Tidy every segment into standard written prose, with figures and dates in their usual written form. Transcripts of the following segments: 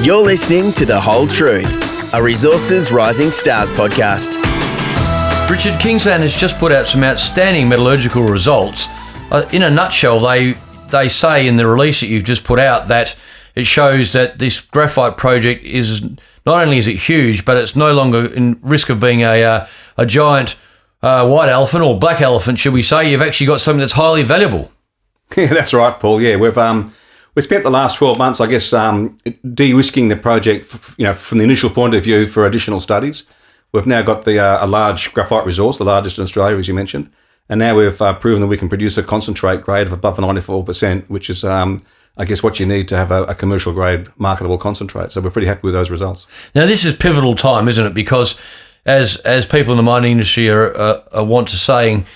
You're listening to The Whole Truth, a Resources Rising Stars podcast. Richard, Kingsland has just put out some outstanding metallurgical results. In a nutshell, they say in the release that you've just put out that it shows that this graphite project is, not only is it huge, but it's no longer in risk of being a giant white elephant or black elephant, should we say. You've actually got something that's highly valuable. Yeah, that's right, Paul. Yeah, we've spent the last 12 months, I guess, de-risking the project, from the initial point of view for additional studies. We've now got a large graphite resource, the largest in Australia, as you mentioned, and now we've proven that we can produce a concentrate grade of above 94%, which is, I guess, what you need to have a commercial grade marketable concentrate. So we're pretty happy with those results. Now, this is pivotal time, isn't it? Because as people in the mining industry are want to saying,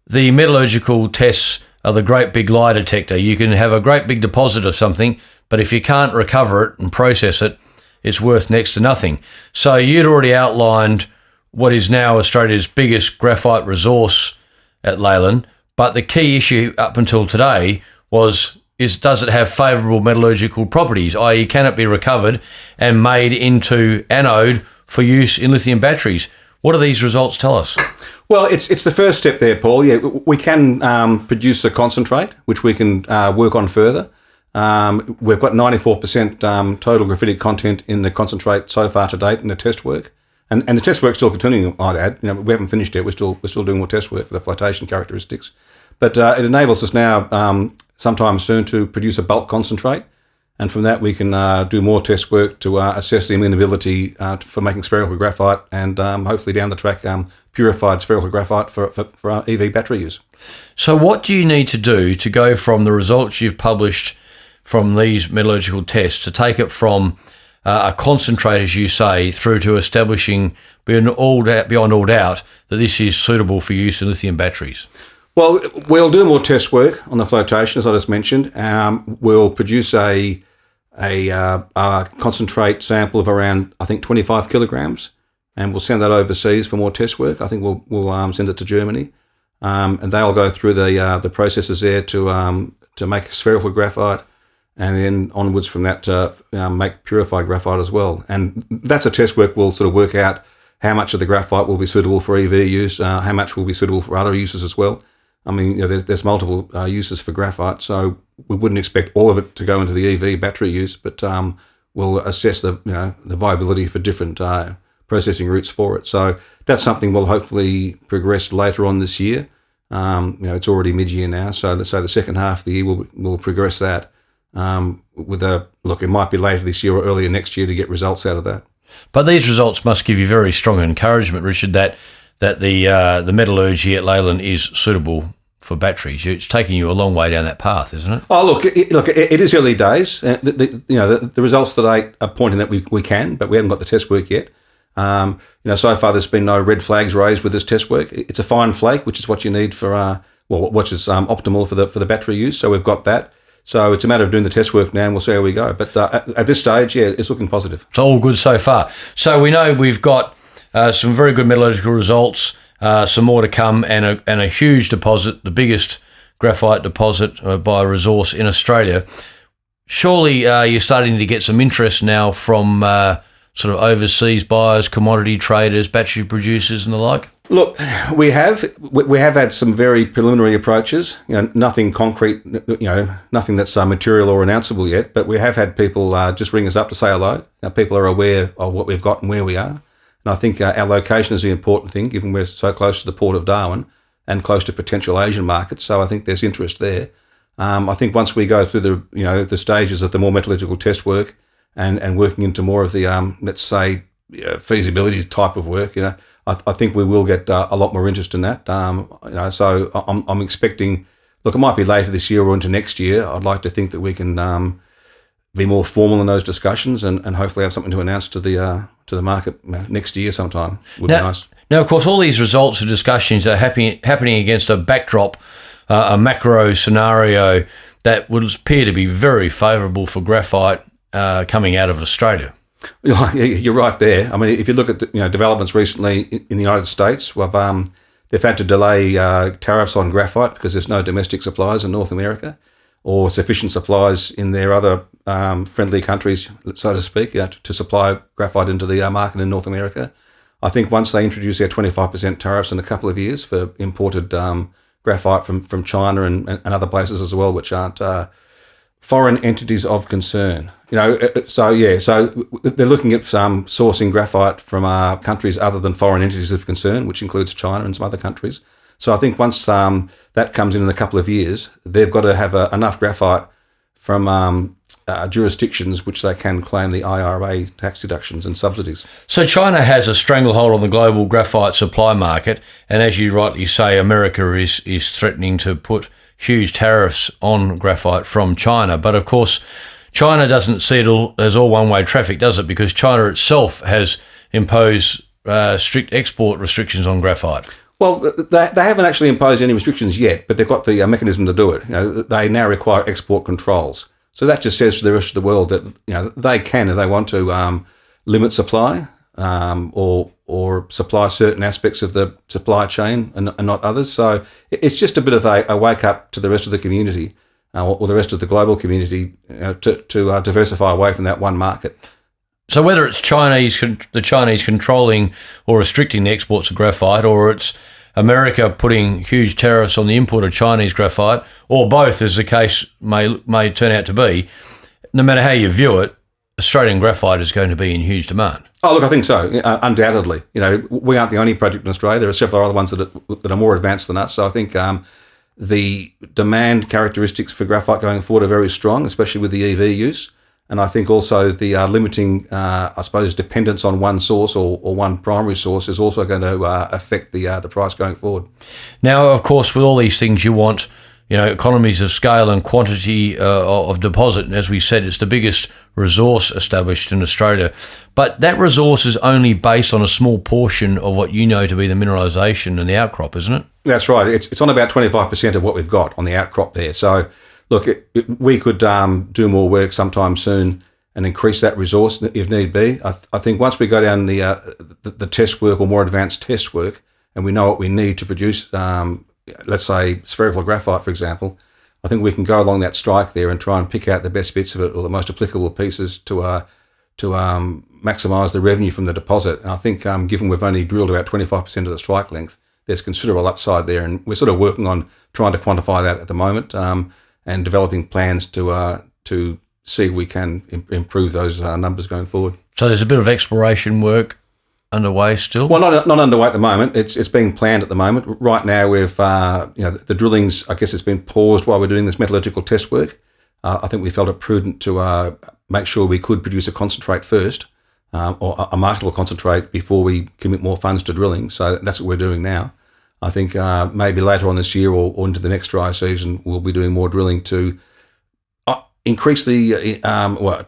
the metallurgical tests are the great big lie detector. You can have a great big deposit of something, but if you can't recover it and process it, it's worth next to nothing. So you'd already outlined what is now Australia's biggest graphite resource at Leliyn, but the key issue up until today does it have favourable metallurgical properties, i.e. can it be recovered and made into anode for use in lithium batteries? What do these results tell us? Well, it's the first step there, Paul. Yeah, we can produce a concentrate, which we can work on further. We've got 94% total graphitic content in the concentrate so far to date in the test work. And the test work's still continuing, I'd add. We haven't finished yet. We're still doing more test work for the flotation characteristics. But it enables us now, sometime soon, to produce a bulk concentrate. And from that, we can do more test work to assess the amenability for making spherical graphite and hopefully down the track, purified spherical graphite for our EV battery use. So what do you need to do to go from the results you've published from these metallurgical tests to take it from a concentrate, as you say, through to establishing beyond all doubt that this is suitable for use in lithium batteries? Well, we'll do more test work on the flotation, as I just mentioned. We'll produce a concentrate sample of around, I think, 25 kilograms, and we'll send that overseas for more test work. I think we'll send it to Germany, and they'll go through the processes there to make spherical graphite, and then onwards from that to make purified graphite as well. And that's a test work. We'll sort of work out how much of the graphite will be suitable for EV use, how much will be suitable for other uses as well. I mean, there's multiple uses for graphite, so we wouldn't expect all of it to go into the EV battery use, but we'll assess the viability for different processing routes for it. So that's something we'll hopefully progress later on this year. It's already mid-year now, so let's say the second half of the year we'll progress that. It might be later this year or earlier next year to get results out of that. But these results must give you very strong encouragement, Richard, that the metallurgy at Leliyn is suitable for batteries. It's taking you a long way down that path, isn't it? Oh, look, it is early days. The results today are pointing that we can, but we haven't got the test work yet. So far there's been no red flags raised with this test work. It's a fine flake, which is what you need for which is optimal for the battery use. So we've got that. So it's a matter of doing the test work now, and we'll see how we go. But at this stage, yeah, it's looking positive. It's all good so far. So we know we've got some very good metallurgical results, some more to come, and a huge deposit, the biggest graphite deposit by resource in Australia. Surely you're starting to get some interest now from sort of overseas buyers, commodity traders, battery producers and the like? Look, we have had some very preliminary approaches. Nothing concrete. Nothing that's material or announceable yet. But we have had people just ring us up to say hello. Now, people are aware of what we've got and where we are. And I think our location is the important thing, given we're so close to the port of Darwin and close to potential Asian markets. So I think there's interest there. I think once we go through the stages of the more metallurgical test work and working into more of the let's say feasibility type of work, I think we will get a lot more interest in that. So I'm expecting. Look, it might be later this year or into next year. I'd like to think that we can be more formal in those discussions and hopefully have something to announce to the market next year sometime. Would be nice. Now, of course, all these results and discussions are happening against a backdrop, a macro scenario that would appear to be very favourable for graphite coming out of Australia. You're right there. I mean, if you look at developments recently in the United States, they've had to delay tariffs on graphite because there's no domestic supplies in North America. or sufficient supplies in their other friendly countries, so to speak, to supply graphite into the market in North America. I think once they introduce their 25% tariffs in a couple of years for imported graphite from China and other places as well, which aren't foreign entities of concern. So they're looking at sourcing graphite from countries other than foreign entities of concern, which includes China and some other countries. So I think once that comes in a couple of years, they've got to have enough graphite from jurisdictions which they can claim the IRA tax deductions and subsidies. So China has a stranglehold on the global graphite supply market, and as you rightly say, America is threatening to put huge tariffs on graphite from China. But of course, China doesn't see it as all one-way traffic, does it? Because China itself has imposed strict export restrictions on graphite. Well, they haven't actually imposed any restrictions yet, but they've got the mechanism to do it. They now require export controls. So that just says to the rest of the world that they can, if they want to, limit supply or supply certain aspects of the supply chain and not others. So it's just a bit of a wake up to the rest of the community or the rest of the global community to diversify away from that one market. So whether it's the Chinese controlling or restricting the exports of graphite, or it's America putting huge tariffs on the import of Chinese graphite, or both, as the case may turn out to be, no matter how you view it, Australian graphite is going to be in huge demand. Oh, look, I think so, undoubtedly. We aren't the only project in Australia. There are several other ones that are more advanced than us. So I think the demand characteristics for graphite going forward are very strong, especially with the EV use. And I think also the limiting, dependence on one source or one primary source is also going to affect the price going forward. Now, of course, with all these things, you want economies of scale and quantity of deposit. And as we said, it's the biggest resource established in Australia. But that resource is only based on a small portion of what you know to be the mineralisation and the outcrop, isn't it? That's right. It's on about 25% of what we've got on the outcrop there. So, look, we could do more work sometime soon and increase that resource if need be. I think once we go down the test work or more advanced test work, and we know what we need to produce, let's say spherical graphite, for example, I think we can go along that strike there and try and pick out the best bits of it or the most applicable pieces to maximise the revenue from the deposit. And I think given we've only drilled about 25% of the strike length, there's considerable upside there, and we're sort of working on trying to quantify that at the moment. And developing plans to see if we can improve those numbers going forward. So there's a bit of exploration work underway still? Well, not underway at the moment. It's being planned at the moment. Right now, we've the drillings. I guess it's been paused while we're doing this metallurgical test work. I think we felt it prudent to make sure we could produce a concentrate first, or a marketable concentrate before we commit more funds to drilling. So that's what we're doing now. I think maybe later on this year or into the next dry season, we'll be doing more drilling to increase to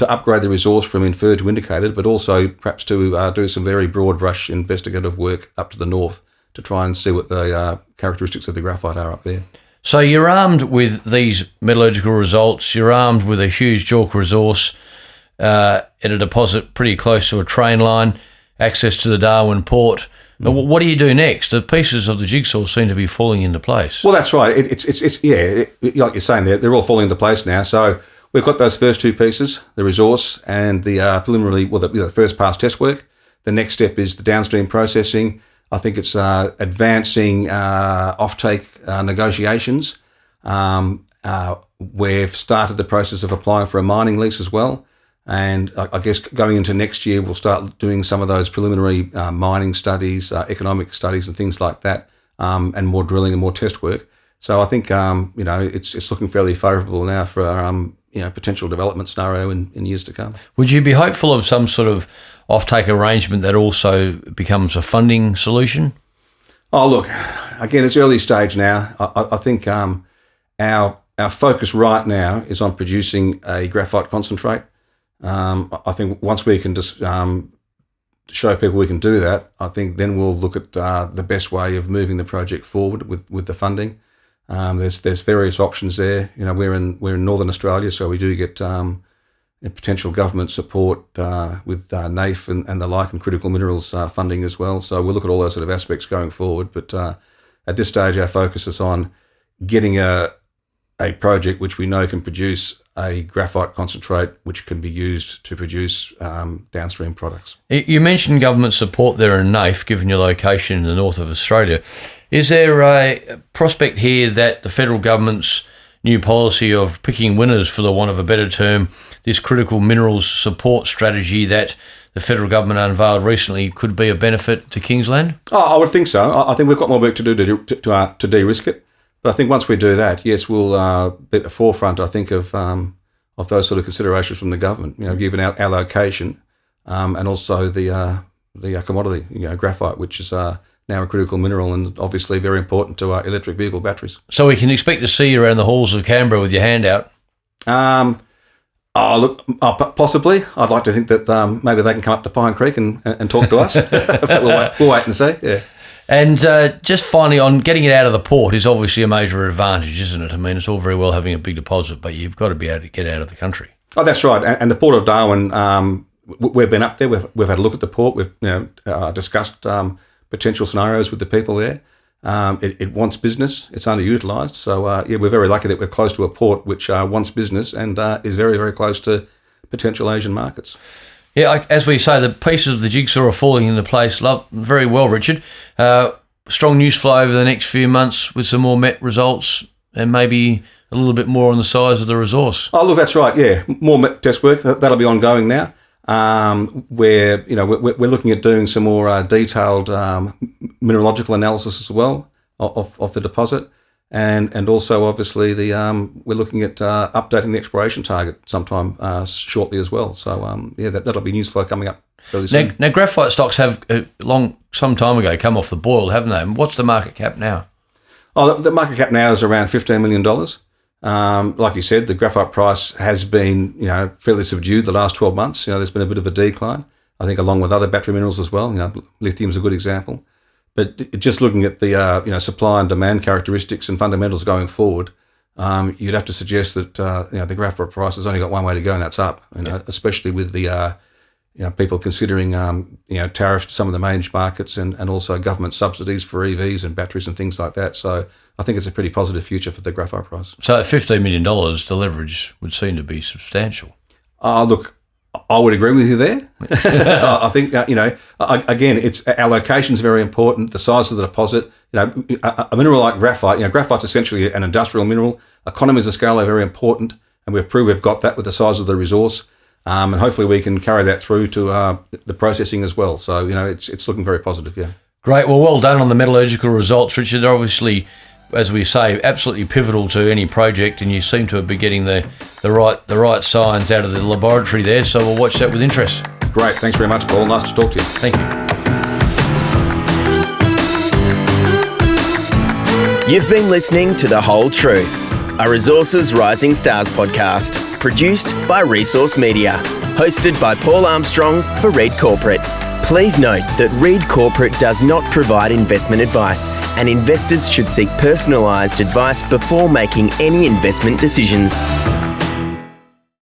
upgrade the resource from inferred to indicated, but also perhaps to do some very broad brush investigative work up to the north to try and see what the characteristics of the graphite are up there. So you're armed with these metallurgical results, you're armed with a huge JORC resource at a deposit pretty close to a train line, access to the Darwin port. What do you do next? The pieces of the jigsaw seem to be falling into place. Well, that's right. It's like you're saying, they're all falling into place now. So we've got those first two pieces, the resource and the preliminary, the first pass test work. The next step is the downstream processing. I think it's advancing offtake negotiations. We've started the process of applying for a mining lease as well. And I guess going into next year, we'll start doing some of those preliminary mining studies, economic studies and things like that, and more drilling and more test work. So I think, it's looking fairly favourable now for potential development scenario in years to come. Would you be hopeful of some sort of offtake arrangement that also becomes a funding solution? Oh, look, again, it's early stage now. I think our focus right now is on producing a graphite concentrate. I think once we can just show people we can do that, I think then we'll look at the best way of moving the project forward with the funding. There's various options there. We're in Northern Australia, so we do get potential government support with NAIF and the like, and critical minerals funding as well. So we'll look at all those sort of aspects going forward. But at this stage, our focus is on getting a a project which we know can produce a graphite concentrate which can be used to produce downstream products. You mentioned government support there in NAIF, given your location in the north of Australia. Is there a prospect here that the federal government's new policy of picking winners, for the want of a better term, this critical minerals support strategy that the federal government unveiled recently, could be a benefit to Kingsland? I would think so. I think we've got more work to do to de-risk it. But I think once we do that, yes, we'll be at the forefront, I think, of those sort of considerations from the government, given our location and also the commodity, graphite, which is now a critical mineral and obviously very important to our electric vehicle batteries. So we can expect to see you around the halls of Canberra with your hand out? Possibly. I'd like to think that maybe they can come up to Pine Creek and talk to us. We'll wait and see, yeah. And just finally, on getting it out of the port is obviously a major advantage, isn't it? I mean, it's all very well having a big deposit, but you've got to be able to get out of the country. Oh, that's right. And the Port of Darwin, we've been up there. We've had a look at the port. We've discussed potential scenarios with the people there. It wants business. It's underutilised. So, we're very lucky that we're close to a port which wants business and is very, very close to potential Asian markets. Yeah, as we say, the pieces of the jigsaw are falling into place. Very well, Richard. Strong news flow over the next few months with some more met results and maybe a little bit more on the size of the resource. Oh, look, that's right. Yeah, more met test work. That'll be ongoing now. We're looking at doing some more detailed mineralogical analysis as well of the deposit. And also, obviously, we're looking at updating the exploration target sometime shortly as well. So, that'll be news flow coming up fairly soon. Now, graphite stocks have some time ago come off the boil, haven't they? And what's the market cap now? Oh, the market cap now is around $15 million. Like you said, the graphite price has been, fairly subdued the last 12 months. There's been a bit of a decline, I think, along with other battery minerals as well. Lithium is a good example. But just looking at the supply and demand characteristics and fundamentals going forward, you'd have to suggest that the graphite price has only got one way to go, and that's up. Especially with the people considering tariffs to some of the major markets and also government subsidies for EVs and batteries and things like that. So I think it's a pretty positive future for the graphite price. So at $15 million, the leverage would seem to be substantial. Look, I would agree with you there. I think, again, our location is very important, the size of the deposit. A mineral like graphite, graphite's essentially an industrial mineral. Economies of scale are very important, and we've proved we've got that with the size of the resource. And hopefully we can carry that through to the processing as well. So, it's looking very positive, yeah. Great. Well done on the metallurgical results, Richard. They're obviously, as we say, absolutely pivotal to any project, and you seem to be getting the right signs out of the laboratory there, so we'll watch that with interest. Great. Thanks very much, Paul. Nice to talk to you. Thank you. You've been listening to The Whole Truth, a Resources Rising Stars podcast, produced by Resource Media, hosted by Paul Armstrong for Reed Corporate. Please note that Reed Corporate does not provide investment advice, and investors should seek personalised advice before making any investment decisions.